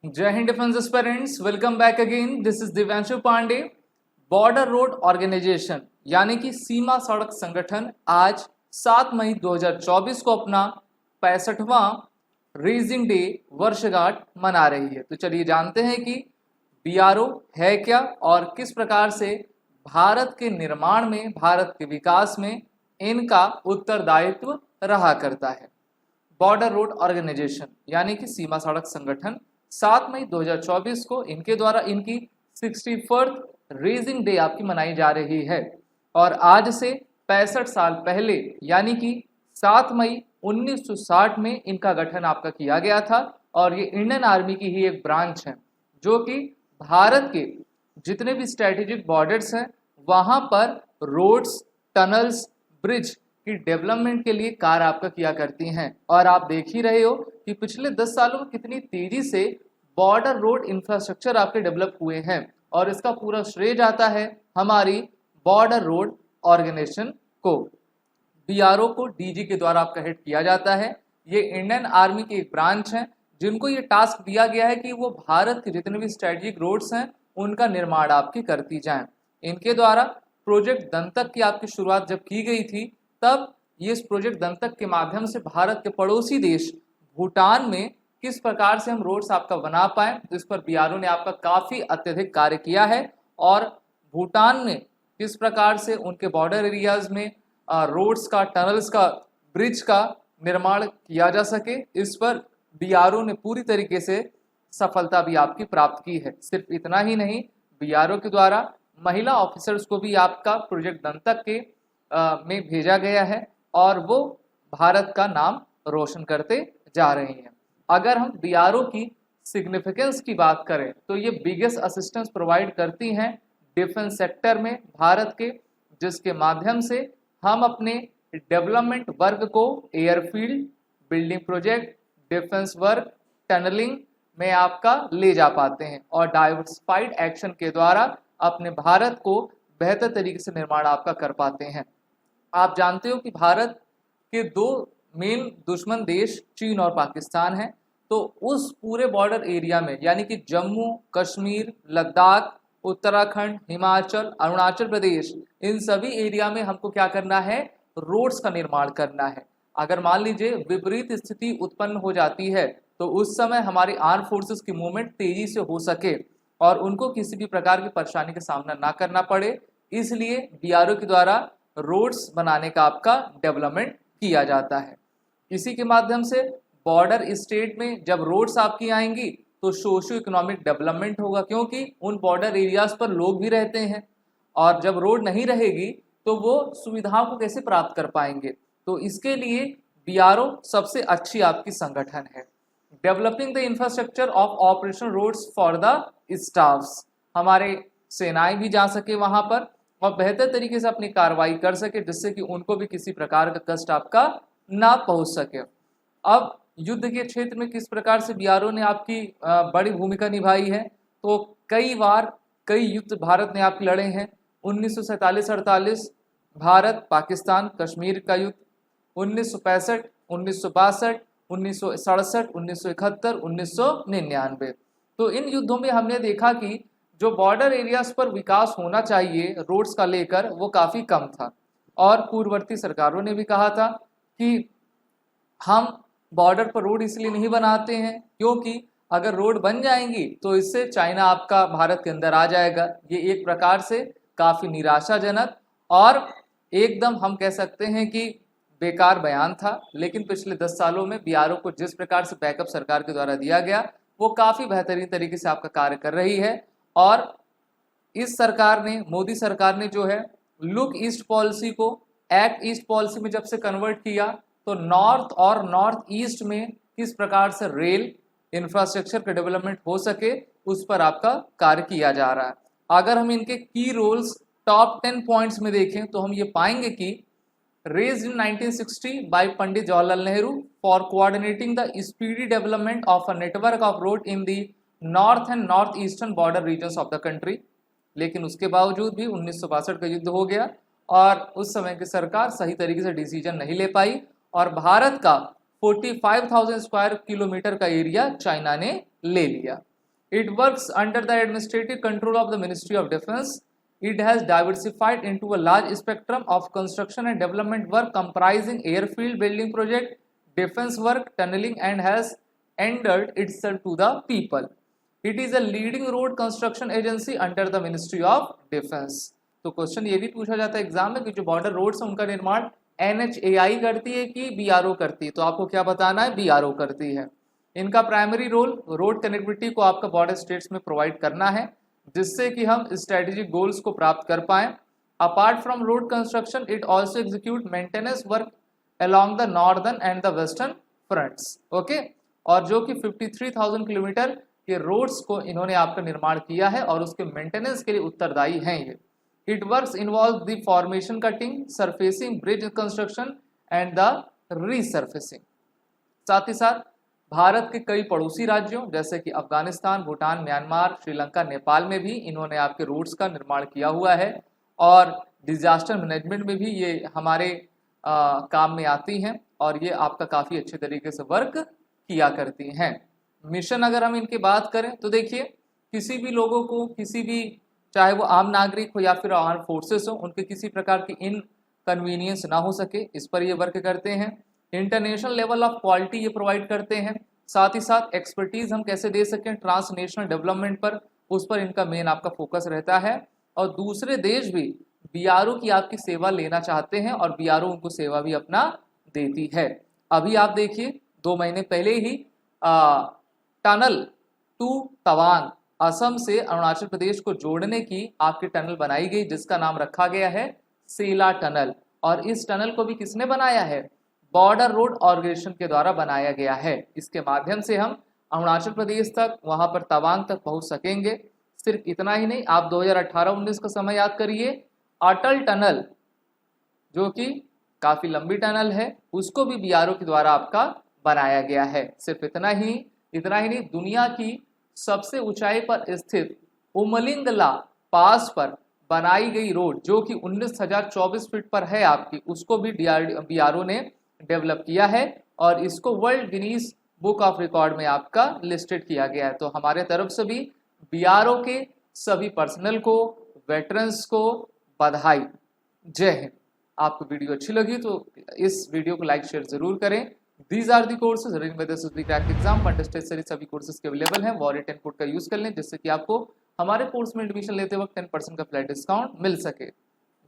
जय हिंद defence aspirants, welcome back again. This is Divyanshu Pandey. Border road organisation यानी कि सीमा सड़क संगठन आज 7 मई 2024 को अपना 65वां रेजिंग डे वर्षगांठ मना रही है। तो चलिए जानते हैं कि बीआरओ है क्या और किस प्रकार से भारत के निर्माण में, भारत के विकास में इनका उत्तरदायित्व रहा करता है। बॉर्डर रोड ऑर्गेनाइजेशन यानी कि सीमा सड़क संगठन 7 मई 2024 को इनके द्वारा इनकी 61th रेजिंग डे आपकी मनाई जा रही है। और आज से 65 साल पहले यानी कि 7 मई 1960 में इनका गठन आपका किया गया था। और ये इंडियन आर्मी की ही एक ब्रांच है जो कि भारत के जितने भी स्ट्रेटेजिक बॉर्डर्स हैं वहाँ पर रोड्स, टनल्स, ब्रिज की डेवलपमेंट के लिए कार्य आपका किया करती हैं। और आप देख ही रहे हो कि पिछले 10 सालों में कितनी तेजी से बॉर्डर रोड इंफ्रास्ट्रक्चर आपके डेवलप हुए हैं। और इसका पूरा श्रेय जाता है हमारी बॉर्डर रोड ऑर्गेनाइजेशन को। बीआरओ को डीजी के द्वारा आपका हेड किया जाता है। ये इंडियन आर्मी की एक ब्रांच है जिनको ये टास्क दिया गया है कि वो भारत के जितने भी स्ट्रेटेजिक रोड्स हैं उनका निर्माण आपकी करती जाएं। इनके द्वारा प्रोजेक्ट दंतक की आपकी शुरुआत जब की गई थी तब ये इस प्रोजेक्ट दंतक के माध्यम से भारत के पड़ोसी देश भूटान में किस प्रकार से हम रोड्स आपका बना पाए, तो इस पर बीआरओ ने आपका काफ़ी अत्यधिक कार्य किया है। और भूटान में किस प्रकार से उनके बॉर्डर एरियाज में रोड्स का, टनल्स का, ब्रिज का निर्माण किया जा सके, इस पर बीआरओ ने पूरी तरीके से सफलता भी आपकी प्राप्त की है। सिर्फ इतना ही नहीं, बीआरओ के द्वारा महिला ऑफिसर्स को भी आपका प्रोजेक्ट दंतक के में भेजा गया है और वो भारत का नाम रोशन करते जा रहे हैं। अगर हम बीआरओ की सिग्निफिकेंस की बात करें तो ये बिगेस्ट असिस्टेंस प्रोवाइड करती हैं डिफेंस सेक्टर में भारत के, जिसके माध्यम से हम अपने डेवलपमेंट वर्क को airfield, building project, defence work, tunnelling में आपका ले जा पाते हैं और डाइवर्सिफाइड एक्शन के द्वारा अपने भारत को बेहतर तरीके से निर्माण आपका कर पाते हैं। आप जानते हो कि भारत के दो मेन दुश्मन देश चीन और पाकिस्तान हैं। तो उस पूरे बॉर्डर एरिया में यानी कि जम्मू कश्मीर, लद्दाख, उत्तराखंड, हिमाचल, अरुणाचल प्रदेश, इन सभी एरिया में हमको क्या करना है, रोड्स का निर्माण करना है। अगर मान लीजिए विपरीत स्थिति उत्पन्न हो जाती है तो उस समय हमारी आर्म फोर्सेस की मूवमेंट तेजी से हो सके और उनको किसी भी प्रकार की परेशानी का सामना ना करना पड़े, इसलिए बीआरओ के द्वारा रोड्स बनाने का आपका डेवलपमेंट किया जाता है। इसी के माध्यम से बॉर्डर स्टेट में जब रोड्स आपकी आएंगी तो सोशो इकोनॉमिक डेवलपमेंट होगा, क्योंकि उन बॉर्डर एरियाज पर लोग भी रहते हैं और जब रोड नहीं रहेगी तो वो सुविधाओं को कैसे प्राप्त कर पाएंगे। तो इसके लिए बीआरओ सबसे अच्छी आपकी संगठन है। Developing the infrastructure of operation roads for the staffs, हमारे सेनाएं भी जा सके वहां पर और बेहतर तरीके से अपनी कार्रवाई कर सके, जिससे कि उनको भी किसी प्रकार का कष्ट आपका ना पहुंच सके। अब युद्ध के क्षेत्र में किस प्रकार से बीआरओ ने आपकी बड़ी भूमिका निभाई है, तो कई बार कई युद्ध भारत ने आपके लड़े हैं। 1947-48 भारत पाकिस्तान कश्मीर का युद्ध, 1965, 1962, 1967, 1971, 1999। तो इन युद्धों में हमने देखा कि जो बॉर्डर एरियाज पर विकास होना चाहिए रोड्स का लेकर वो काफ़ी कम था। और पूर्ववर्ती सरकारों ने भी कहा था कि हम बॉर्डर पर रोड इसलिए नहीं बनाते हैं क्योंकि अगर रोड बन जाएंगी तो इससे चाइना आपका भारत के अंदर आ जाएगा। ये एक प्रकार से काफ़ी निराशाजनक और एकदम हम कह सकते हैं कि बेकार बयान था। लेकिन पिछले 10 सालों में बीआरओ को जिस प्रकार से बैकअप सरकार के द्वारा दिया गया वो काफ़ी बेहतरीन तरीके से आपका कार्य कर रही है। और इस सरकार ने, मोदी सरकार ने जो है लुक ईस्ट पॉलिसी को एक्ट ईस्ट पॉलिसी में जब से कन्वर्ट किया तो नॉर्थ और नॉर्थ ईस्ट में किस प्रकार से रेल इंफ्रास्ट्रक्चर का डेवलपमेंट हो सके उस पर आपका कार्य किया जा रहा है। अगर हम इनके की रोल्स टॉप 10 पॉइंट्स में देखें तो हम ये पाएंगे कि raised in 1960 by Pandit Jawaharlal Nehru for coordinating the speedy development of a network of road in the north and northeastern border regions of the country। लेकिन उसके बावजूद भी 1962 का युद्ध हो गया और उस समय की सरकार सही तरीके से डिसीजन नहीं ले पाई और भारत का 45,000 स्क्वायर किलोमीटर का एरिया चाइना ने ले लिया। It works under the administrative control of the Ministry of Defence. It has diversified into a large spectrum of construction and development work comprising airfield building project, defense work, tunneling, and has endeared itself to the people. It is a leading road construction agency under the Ministry of Defence. तो question ये भी पूछा जाता है exam में कि जो border roads उनका निर्माण NHAI करती है कि BRO करती है, तो आपको क्या बताना है, BRO करती है। इनका प्राइमरी रोल रोड कनेक्टिविटी को आपका बॉर्डर स्टेट्स में प्रोवाइड करना है, जिससे कि हम स्ट्रेटेजिक गोल्स को प्राप्त कर पाएं। Apart from road construction it also execute maintenance work along the northern and the western fronts. Okay, और जो कि 53,000 किलोमीटर के रोड्स को इन्होंने आपका निर्माण किया है और उसके मेंटेनेंस के लिए उत्तरदायी हैं ये। It works involve the formation cutting, surfacing, bridge construction and the रीसर्फेसिंग। साथ ही साथ भारत के कई पड़ोसी राज्यों जैसे कि अफगानिस्तान, भूटान, म्यांमार, श्रीलंका, नेपाल में भी इन्होंने आपके रोड्स का निर्माण किया हुआ है और डिजास्टर मैनेजमेंट में भी ये हमारे काम में आती हैं और ये आपका काफ़ी अच्छे तरीके से वर्क किया करती हैं। मिशन अगर हम इनकी बात करें तो देखिए, किसी भी लोगों को, किसी भी, चाहे वो आम नागरिक हो या फिर आर्म फोर्सेस हो, उनके किसी प्रकार की इनकन्वीनियंस ना हो सके, इस पर ये वर्क करते हैं। इंटरनेशनल लेवल ऑफ क्वालिटी ये प्रोवाइड करते हैं। साथ ही साथ एक्सपर्टीज़ हम कैसे दे सकें ट्रांसनेशनल डेवलपमेंट पर, उस पर इनका मेन आपका फोकस रहता है। और दूसरे देश भी BRO की आपकी सेवा लेना चाहते हैं और BRO उनको सेवा भी अपना देती है। अभी आप देखिए 2 महीने पहले ही टनल टू तवांग, असम से अरुणाचल प्रदेश को जोड़ने की आपकी टनल बनाई गई, जिसका नाम रखा गया है सेला टनल। और इस टनल को भी किसने बनाया है, बॉर्डर रोड ऑर्गेनाइजेशन के द्वारा बनाया गया है। इसके माध्यम से हम अरुणाचल प्रदेश तक, वहां पर तवांग तक पहुंच सकेंगे। सिर्फ इतना ही नहीं, आप 2018-19 का समय याद करिए, अटल टनल जो कि काफ़ी लंबी टनल है, उसको भी BRO के द्वारा आपका बनाया गया है। सिर्फ इतना ही नहीं, दुनिया की सबसे ऊंचाई पर स्थित उमलिंगला पास पर बनाई गई रोड जो कि 19,024 फीट पर है आपकी, उसको भी BRO ने डेवलप किया है और इसको world Guinness book of record में आपका लिस्टेड किया गया है। तो हमारे तरफ से भी BRO के सभी पर्सनल को, वेटरन्स को बधाई। जय हिंद। आपको वीडियो अच्छी लगी तो इस वीडियो को लाइक शेयर जरूर करें। These are the courses running with SSB crack exam contested series, सभी कोर्सेज के अवेलेबल हैं। वॉरियर 10 कोड का यूज कर लें, जिससे कि आपको हमारे कोर्स में एडमिशन लेते वक्त 10% का फ्लैट डिस्काउंट मिल सके।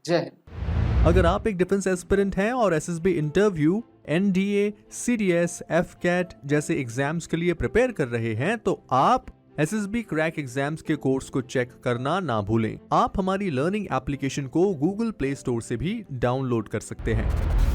जय हिंद। अगर आप एक डिफेंस एस्पिरेंट हैं और SSB interview, NDA, CDS, FCAT जैसे एग्जाम्स के लिए प्रिपेयर कर रहे हैं, तो आप एसएसबी क्रैक एग्जाम्स के कोर्स को चेक करना ना भूलें। आप हमारी लर्निंग एप्लीकेशन को गूगल प्ले स्टोर से भी डाउनलोड कर सकते हैं।